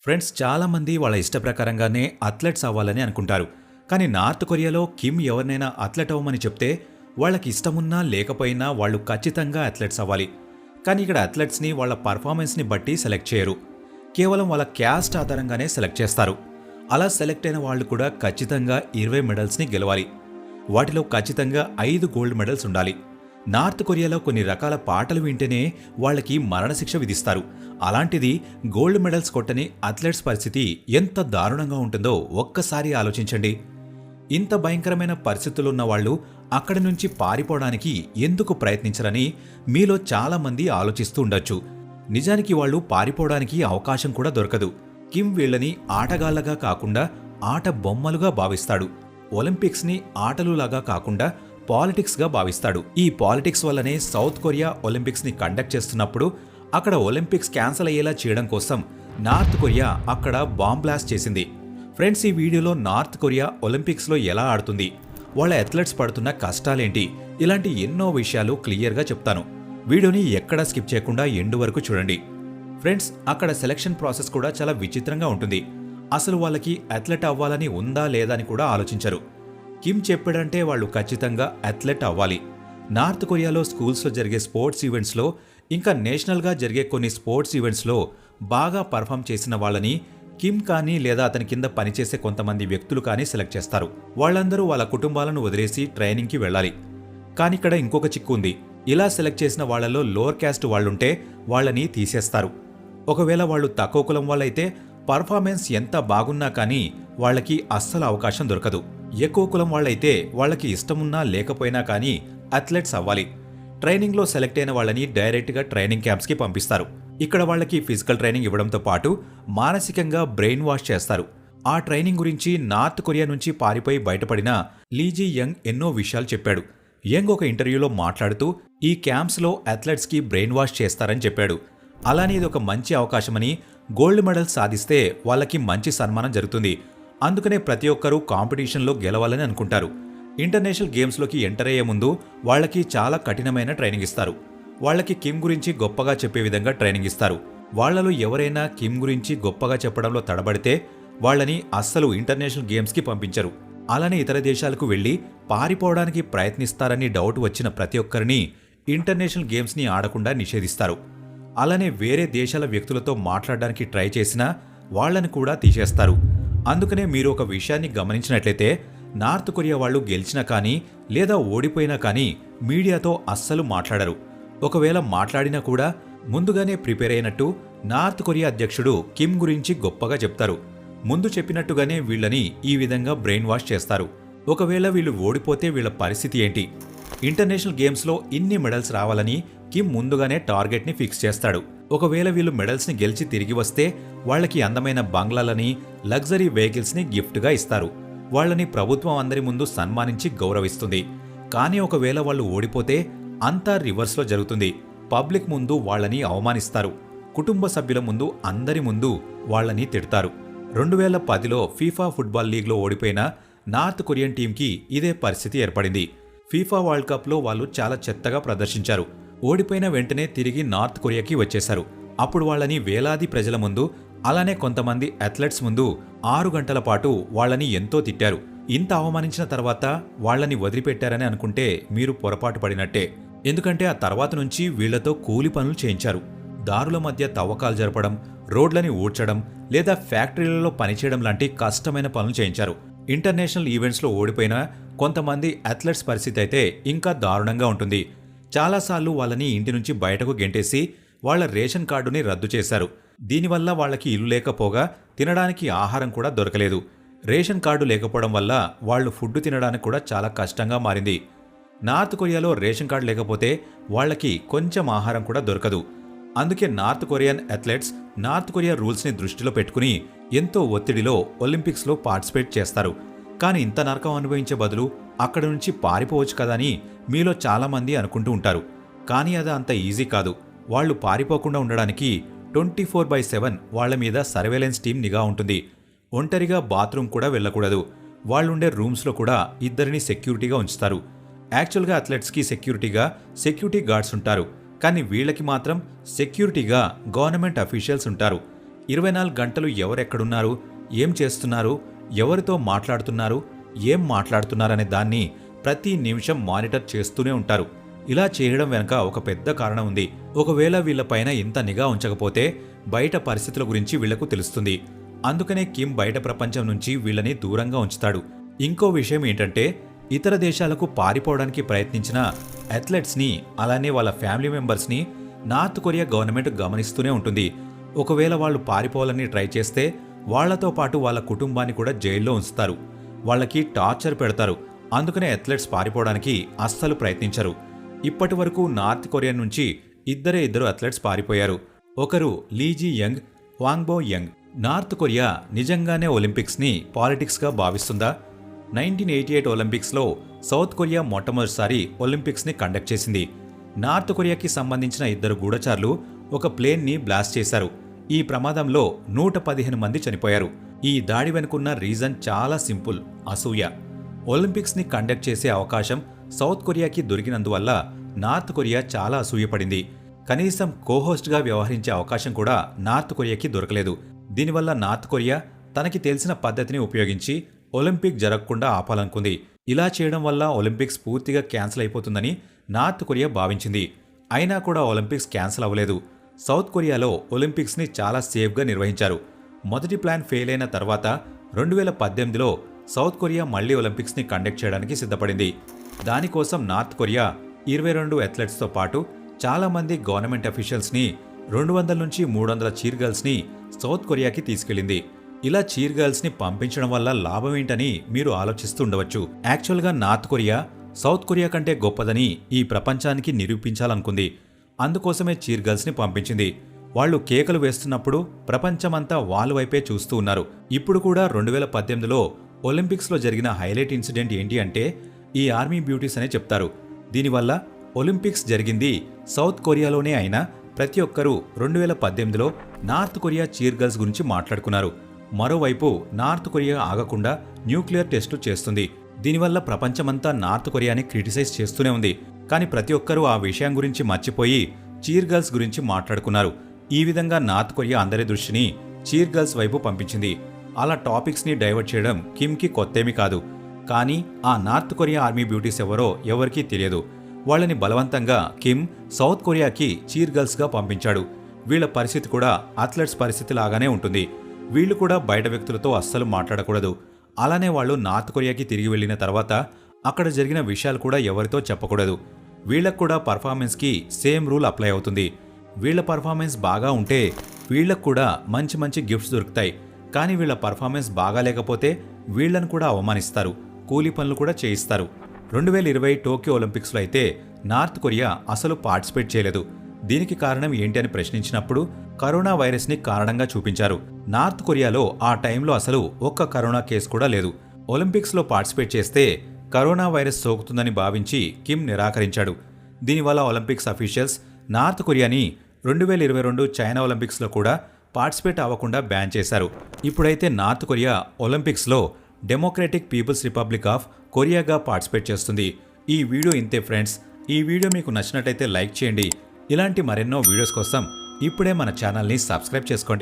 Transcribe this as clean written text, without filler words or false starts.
Friends, చాలామంది వాళ్ళ ఇష్ట ప్రకారంగానే అథ్లెట్స్ అవ్వాలని అనుకుంటారు. కానీ నార్త్ కొరియాలో కిమ్ ఎవరినైనా అథ్లెట్ అవ్వమని చెప్తే వాళ్ళకి ఇష్టమున్నా లేకపోయినా వాళ్ళు ఖచ్చితంగా అథ్లెట్స్ అవ్వాలి. కానీ ఇక్కడ అథ్లెట్స్ని వాళ్ళ పర్ఫార్మెన్స్ని బట్టి సెలెక్ట్ చేయరు. కేవలం వాళ్ళ క్యాస్ట్ ఆధారంగానే సెలెక్ట్ చేస్తారు. అలా సెలెక్ట్ అయిన వాళ్ళు కూడా ఖచ్చితంగా 20 మెడల్స్ని గెలవాలి. వాటిలో ఖచ్చితంగా 5 గోల్డ్ మెడల్స్ ఉండాలి. నార్త్ కొరియాలో కొన్ని రకాల పాటలు వింటేనే వాళ్ళకి మరణశిక్ష విధిస్తారు. అలాంటిది గోల్డ్ మెడల్స్ కొట్టని అథ్లెట్స్ పరిస్థితి ఎంత దారుణంగా ఉంటుందో ఒక్కసారి ఆలోచించండి. ఇంత భయంకరమైన పరిస్థితులున్న వాళ్ళు అక్కడి నుంచి పారిపోవడానికి ఎందుకు ప్రయత్నించరని మీలో చాలామంది ఆలోచిస్తూ ఉండొచ్చు. నిజానికి వాళ్ళు పారిపోవడానికి అవకాశం కూడా దొరకదు. కిమ్ వీళ్ళని ఆటగాళ్లగా కాకుండా ఆట బొమ్మలుగా భావిస్తాడు. ఒలింపిక్స్ని ఆటలులాగా కాకుండా పాలిటిక్స్గా భావిస్తాడు. ఈ పాలిటిక్స్ వల్లనే సౌత్ కొరియా ఒలింపిక్స్ని కండక్ట్ చేస్తున్నప్పుడు అక్కడ ఒలింపిక్స్ క్యాన్సిల్ అయ్యేలా చేయడం కోసం నార్త్ కొరియా అక్కడ బాంబ్ బ్లాస్ట్ చేసింది. ఫ్రెండ్స్, ఈ వీడియోలో నార్త్ కొరియా ఒలింపిక్స్లో ఎలా ఆడుతుంది, వాళ్ళ అథ్లెట్స్ పడుతున్న కష్టాలేంటి, ఇలాంటి ఎన్నో విషయాలు క్లియర్గా చెప్తాను. వీడియోని ఎక్కడా స్కిప్ చేయకుండా ఎండ్ వరకు చూడండి. ఫ్రెండ్స్, అక్కడ సెలక్షన్ ప్రాసెస్ కూడా చాలా విచిత్రంగా ఉంటుంది. అసలు వాళ్ళకి అథ్లెట్ అవ్వాలని ఉందా లేదా అని కూడా ఆలోచించరు. కిమ్ చెప్పాడంటే వాళ్ళు ఖచ్చితంగా అథ్లెట్ అవ్వాలి. నార్త్ కొరియాలో స్కూల్స్లో జరిగే స్పోర్ట్స్ ఈవెంట్స్లో ఇంకా నేషనల్గా జరిగే కొన్ని స్పోర్ట్స్ ఈవెంట్స్లో బాగా పర్ఫామ్ చేసిన వాళ్ళని కిమ్ కానీ లేదా అతని కింద పనిచేసే కొంతమంది వ్యక్తులు కానీ సెలెక్ట్ చేస్తారు. వాళ్ళందరూ వాళ్ళ కుటుంబాలను వదిలేసి ట్రైనింగ్కి వెళ్ళాలి. కానీ ఇక్కడ ఇంకొక చిక్కు ఉంది. ఇలా సెలెక్ట్ చేసిన వాళ్లలో లోవర్ క్యాస్ట్ వాళ్ళుంటే వాళ్ళని తీసేస్తారు. ఒకవేళ వాళ్ళు తక్కువ కులం వాళ్ళైతే పర్ఫార్మెన్స్ ఎంత బాగున్నా కానీ వాళ్ళకి అస్సలు అవకాశం దొరకదు. ఎక్కువ కులం వాళ్ళైతే వాళ్ళకి ఇష్టమున్నా లేకపోయినా కానీ అథ్లెట్స్ అవ్వాలి. ట్రైనింగ్లో సెలెక్ట్ అయిన వాళ్ళని డైరెక్ట్గా ట్రైనింగ్ క్యాంప్స్కి పంపిస్తారు. ఇక్కడ వాళ్ళకి ఫిజికల్ ట్రైనింగ్ ఇవ్వడంతో పాటు మానసికంగా బ్రెయిన్ వాష్ చేస్తారు. ఆ ట్రైనింగ్ గురించి నార్త్ కొరియా నుంచి పారిపోయి బయటపడిన లీజీ యంగ్ ఎన్నో విషయాలు చెప్పాడు. యంగ్ ఒక ఇంటర్వ్యూలో మాట్లాడుతూ ఈ క్యాంప్స్లో అథ్లెట్స్కి బ్రెయిన్ వాష్ చేస్తారని చెప్పాడు. అలానే ఇది ఒక మంచి అవకాశమని, గోల్డ్ మెడల్ సాధిస్తే వాళ్ళకి మంచి సన్మానం జరుగుతుంది. అందుకనే ప్రతి ఒక్కరూ కాంపిటీషన్లో గెలవాలని అనుకుంటారు. ఇంటర్నేషనల్ గేమ్స్లోకి ఎంటర్ అయ్యే ముందు వాళ్ళకి చాలా కఠినమైన ట్రైనింగ్ ఇస్తారు. వాళ్ళకి కిమ్ గురించి గొప్పగా చెప్పే విధంగా ట్రైనింగ్ ఇస్తారు. వాళ్లలో ఎవరైనా కిమ్ గురించి గొప్పగా చెప్పడంలో తడబడితే వాళ్ళని అస్సలు ఇంటర్నేషనల్ గేమ్స్కి పంపించరు. అలానే ఇతర దేశాలకు వెళ్లి పారిపోవడానికి ప్రయత్నిస్తారని డౌట్ వచ్చిన ప్రతి ఒక్కరిని ఇంటర్నేషనల్ గేమ్స్ని ఆడకుండా నిషేధిస్తారు. అలానే వేరే దేశాల వ్యక్తులతో మాట్లాడడానికి ట్రై చేసినా వాళ్లను కూడా తీసేస్తారు. అందుకనే మీరు ఒక విషయాన్ని గమనించినట్లయితే నార్త్ కొరియా వాళ్ళు గెలిచినా కానీ లేదా ఓడిపోయినా కానీ మీడియాతో అస్సలు మాట్లాడరు. ఒకవేళ మాట్లాడినా కూడా ముందుగానే ప్రిపేర్ అయినట్టు నార్త్ కొరియా అధ్యక్షుడు కిమ్ గురించి గొప్పగా చెప్తారు. ముందు చెప్పినట్టుగానే వీళ్ళని ఈ విధంగా బ్రెయిన్ వాష్ చేస్తారు. ఒకవేళ వీళ్ళు ఓడిపోతే వీళ్ళ పరిస్థితి ఏంటి? ఇంటర్నేషనల్ గేమ్స్లో ఇన్ని మెడల్స్ రావాలని కిమ్ ముందుగానే టార్గెట్ని ఫిక్స్ చేస్తాడు. ఒకవేళ వీళ్ళు మెడల్స్ని గెలిచి తిరిగి వస్తే వాళ్ళకి అందమైన బంగ్లాలని, లగ్జరీ వెహికల్స్ని గిఫ్ట్గా ఇస్తారు. వాళ్ళని ప్రభుత్వం అందరి ముందు సన్మానించి గౌరవిస్తుంది. కానీ ఒకవేళ వాళ్ళు ఓడిపోతే అంతా రివర్స్లో జరుగుతుంది. పబ్లిక్ ముందు వాళ్ళని అవమానిస్తారు. కుటుంబ సభ్యుల ముందు అందరి ముందు వాళ్ళని తిడతారు. 2010లో ఫీఫా ఫుట్బాల్ లీగ్లో ఓడిపోయిన నార్త్ కొరియన్ టీంకి ఇదే పరిస్థితి ఏర్పడింది. ఫీఫా వరల్డ్ కప్లో వాళ్ళు చాలా చెత్తగా ప్రదర్శించారు. ఓడిపోయిన వెంటనే తిరిగి నార్త్ కొరియాకి వచ్చేశారు. అప్పుడు వాళ్ళని వేలాది ప్రజల ముందు, అలానే కొంతమంది అథ్లెట్స్ ముందు 6 గంటల పాటు వాళ్ళని ఎంతో తిట్టారు. ఇంత అవమానించిన తర్వాత వాళ్ళని వదిలిపెట్టారని అనుకుంటే మీరు పొరపాటు పడినట్టే. ఎందుకంటే ఆ తర్వాత నుంచి వీళ్లతో కూలి పనులు చేయించారు. దారుల మధ్య తవ్వకాలు జరపడం, రోడ్లని ఊడ్చడం లేదా ఫ్యాక్టరీలలో పనిచేయడం లాంటి కష్టమైన పనులు చేయించారు. ఇంటర్నేషనల్ ఈవెంట్స్లో ఓడిపోయిన కొంతమంది అథ్లెట్స్ పరిస్థితి అయితే ఇంకా దారుణంగా ఉంటుంది. చాలాసార్లు వాళ్ళని ఇంటి నుంచి బయటకు గెంటేసి వాళ్ల రేషన్ కార్డుని రద్దు చేశారు. దీనివల్ల వాళ్ళకి ఇల్లు లేకపోగా తినడానికి ఆహారం కూడా దొరకలేదు. రేషన్ కార్డు లేకపోవడం వల్ల వాళ్ళు ఫుడ్ తినడానికి కూడా చాలా కష్టంగా మారింది. నార్త్ కొరియాలో రేషన్ కార్డు లేకపోతే వాళ్ళకి కొంచెం ఆహారం కూడా దొరకదు. అందుకే North Korean athletes North Korea రూల్స్ని దృష్టిలో పెట్టుకుని ఎంతో ఒత్తిడిలో ఒలింపిక్స్లో పార్టిసిపేట్ చేస్తారు. కానీ ఇంత నరకం అనుభవించే బదులు అక్కడ నుంచి పారిపోవచ్చు కదా అని మీలో చాలామంది అనుకుంటూ ఉంటారు. కానీ అది అంత ఈజీ కాదు. వాళ్ళు పారిపోకుండా ఉండడానికి 24/7 వాళ్ల మీద సర్వేలెన్స్ టీం నిఘా ఉంటుంది. ఒంటరిగా బాత్రూమ్ కూడా వెళ్లకూడదు. వాళ్ళుండే రూమ్స్లో కూడా ఇద్దరిని సెక్యూరిటీగా ఉంచుతారు. యాక్చువల్గా అథ్లెట్స్కి సెక్యూరిటీ గార్డ్స్ ఉంటారు. కానీ వీళ్ళకి మాత్రం సెక్యూరిటీగా గవర్నమెంట్ అఫీషియల్స్ ఉంటారు. 24 గంటలు ఎవరెక్కడున్నారు, ఏం చేస్తున్నారు, ఎవరితో మాట్లాడుతున్నారు, ఏం మాట్లాడుతున్నారనే దాన్ని ప్రతి నిమిషం మానిటర్ చేస్తూనే ఉంటారు. ఇలా చేయడం వెనక ఒక పెద్ద కారణం ఉంది. ఒకవేళ వీళ్లపైన ఇంత నిఘా ఉంచకపోతే బయట పరిస్థితుల గురించి వీళ్లకు తెలుస్తుంది. అందుకనే కిమ్ బయట ప్రపంచం నుంచి వీళ్ళని దూరంగా ఉంచుతాడు. ఇంకో విషయం ఏంటంటే, ఇతర దేశాలకు పారిపోవడానికి ప్రయత్నించిన అథ్లెట్స్ని, అలానే వాళ్ళ ఫ్యామిలీ మెంబర్స్ని నార్త్ కొరియా గవర్నమెంట్ గమనిస్తూనే ఉంటుంది. ఒకవేళ వాళ్ళు పారిపోవాలని ట్రై చేస్తే వాళ్లతో పాటు వాళ్ళ కుటుంబాన్ని కూడా జైల్లో ఉంచుతారు. వాళ్ళకి టార్చర్ పెడతారు. అందుకనే అథ్లెట్స్ పారిపోవడానికి అస్సలు ప్రయత్నించరు. ఇప్పటి వరకు నార్త్ కొరియా నుంచి ఇద్దరు అథ్లెట్స్ పారిపోయారు. ఒకరు లీజీ యంగ్, వాంగ్బో యంగ్. నార్త్ కొరియా నిజంగానే ఒలింపిక్స్ని పాలిటిక్స్గా భావిస్తుందా? 1988 ఒలింపిక్స్లో సౌత్ కొరియా మొట్టమొదటిసారి ఒలింపిక్స్ని కండక్ట్ చేసింది. నార్త్ కొరియాకి సంబంధించిన 2 గూఢచారులు ఒక ప్లేన్ని బ్లాస్ట్ చేశారు. ఈ ప్రమాదంలో 115 మంది చనిపోయారు. ఈ దాడి వెనుకున్న రీజన్ చాలా సింపుల్, అసూయ. ఒలింపిక్స్ని కండక్ట్ చేసే అవకాశం సౌత్ కొరియాకి దొరికినందువల్ల నార్త్ కొరియా చాలా అసూయపడింది. కనీసం కోహోస్ట్గా వ్యవహరించే అవకాశం కూడా నార్త్ కొరియాకి దొరకలేదు. దీనివల్ల నార్త్ కొరియా తనకి తెలిసిన పద్ధతిని ఉపయోగించి ఒలింపిక్ జరగకుండా ఆపాలనుకుంది. ఇలా చేయడం వల్ల ఒలింపిక్స్ పూర్తిగా క్యాన్సిల్ అయిపోతుందని నార్త్ కొరియా భావించింది. అయినా కూడా ఒలింపిక్స్ క్యాన్సిల్ అవ్వలేదు. సౌత్ కొరియాలో ఒలింపిక్స్ని చాలా సేఫ్గా నిర్వహించారు. మొదటి ప్లాన్ ఫెయిల్ అయిన తర్వాత 2018లో సౌత్ కొరియా మళ్లీ ఒలింపిక్స్ని కండక్ట్ చేయడానికి సిద్ధపడింది. దానికోసం నార్త్ కొరియా 22 అథ్లెట్స్తో పాటు చాలామంది గవర్నమెంట్ అఫీషియల్స్ని, 200 నుంచి 300 చీర్ గర్ల్స్ని సౌత్ కొరియాకి తీసుకెళ్లింది. ఇలా చీర్ గర్ల్స్ని పంపించడం వల్ల లాభం ఏంటని మీరు ఆలోచిస్తూ ఉండవచ్చు. యాక్చువల్గా నార్త్ కొరియా సౌత్ కొరియా కంటే గొప్పదని ఈ ప్రపంచానికి నిరూపించాలనుకుంది. అందుకోసమే చీర్ గర్ల్స్ని పంపించింది. వాళ్లు కేకలు వేస్తున్నప్పుడు ప్రపంచమంతా వాళ్ళ వైపే చూస్తూ ఉన్నారు. ఇప్పుడు కూడా 2018లో ఒలింపిక్స్లో జరిగిన హైలైట్ ఇన్సిడెంట్ ఏంటి అంటే ఈ ఆర్మీ బ్యూటీస్ అనే చెప్తారు. దీనివల్ల ఒలింపిక్స్ జరిగింది సౌత్ కొరియాలోనే అయినా ప్రతి ఒక్కరూ 2018లో నార్త్ కొరియా చీర్ గర్ల్స్ గురించి మాట్లాడుకున్నారు. మరోవైపు నార్త్ కొరియా ఆగకుండా న్యూక్లియర్ టెస్టులు చేస్తుంది. దీనివల్ల ప్రపంచమంతా నార్త్ కొరియాని క్రిటిసైజ్ చేస్తూనే ఉంది. కానీ ప్రతి ఒక్కరూ ఆ విషయం గురించి మర్చిపోయి చీర్ గర్ల్స్ గురించి మాట్లాడుకున్నారు. ఈ విధంగా నార్త్ కొరియా అందరి దృష్టిని చీర్ గర్ల్స్ వైపు పంపించింది. అలా టాపిక్స్ని డైవర్ట్ చేయడం కిమ్కి కొత్తేమీ కాదు. కానీ ఆ నార్త్ కొరియా ఆర్మీ బ్యూటీస్ ఎవరో ఎవరికీ తెలియదు. వాళ్ళని బలవంతంగా కిమ్ సౌత్ కొరియాకి చీర్ గర్ల్స్గా పంపించాడు. వీళ్ల పరిస్థితి కూడా అథ్లెట్స్ పరిస్థితి లాగానే ఉంటుంది. వీళ్లు కూడా బయట వ్యక్తులతో అస్సలు మాట్లాడకూడదు. అలానే వాళ్ళు నార్త్ కొరియాకి తిరిగి వెళ్లిన తర్వాత అక్కడ జరిగిన విషయాలు కూడా ఎవరితో చెప్పకూడదు. వీళ్లకు కూడా పర్ఫార్మెన్స్కి సేమ్ రూల్ అప్లై అవుతుంది. వీళ్ల పర్ఫార్మెన్స్ బాగా ఉంటే వీళ్లకు కూడా మంచి మంచి గిఫ్ట్స్ దొరుకుతాయి. కానీ వీళ్ల పర్ఫార్మెన్స్ బాగా లేకపోతే వీళ్లను కూడా అవమానిస్తారు, కూలీ పనులు కూడా చేయిస్తారు. 2020 టోక్యో ఒలింపిక్స్లో అయితే నార్త్ కొరియా అసలు పార్టిసిపేట్ చేయలేదు. దీనికి కారణం ఏంటి అని ప్రశ్నించినప్పుడు కరోనా వైరస్ని కారణంగా చూపించారు. నార్త్ కొరియాలో ఆ టైంలో అసలు ఒక్క కరోనా కేసు కూడా లేదు. ఒలింపిక్స్లో పార్టిసిపేట్ చేస్తే కరోనా వైరస్ సోకుతుందని భావించి కిమ్ నిరాకరించాడు. దీనివల్ల ఒలింపిక్స్ అఫీషియల్స్ నార్త్ కొరియాని 2022 చైనా ఒలింపిక్స్లో కూడా పార్టిసిపేట్ అవ్వకుండా బ్యాన్ చేశారు. ఇప్పుడైతే నార్త్ కొరియా ఒలింపిక్స్లో డెమోక్రటిక్ పీపుల్స్ రిపబ్లిక్ ఆఫ్ కొరియాగా పార్టిసిపేట్ చేస్తుంది. ఈ వీడియో ఇంతే ఫ్రెండ్స్. ఈ వీడియో మీకు నచ్చినట్లయితే లైక్ చేయండి. ఇలాంటి మరెన్నో వీడియోస్ కోసం ఇప్పుడే మన ఛానల్ని సబ్స్క్రైబ్ చేసుకోండి.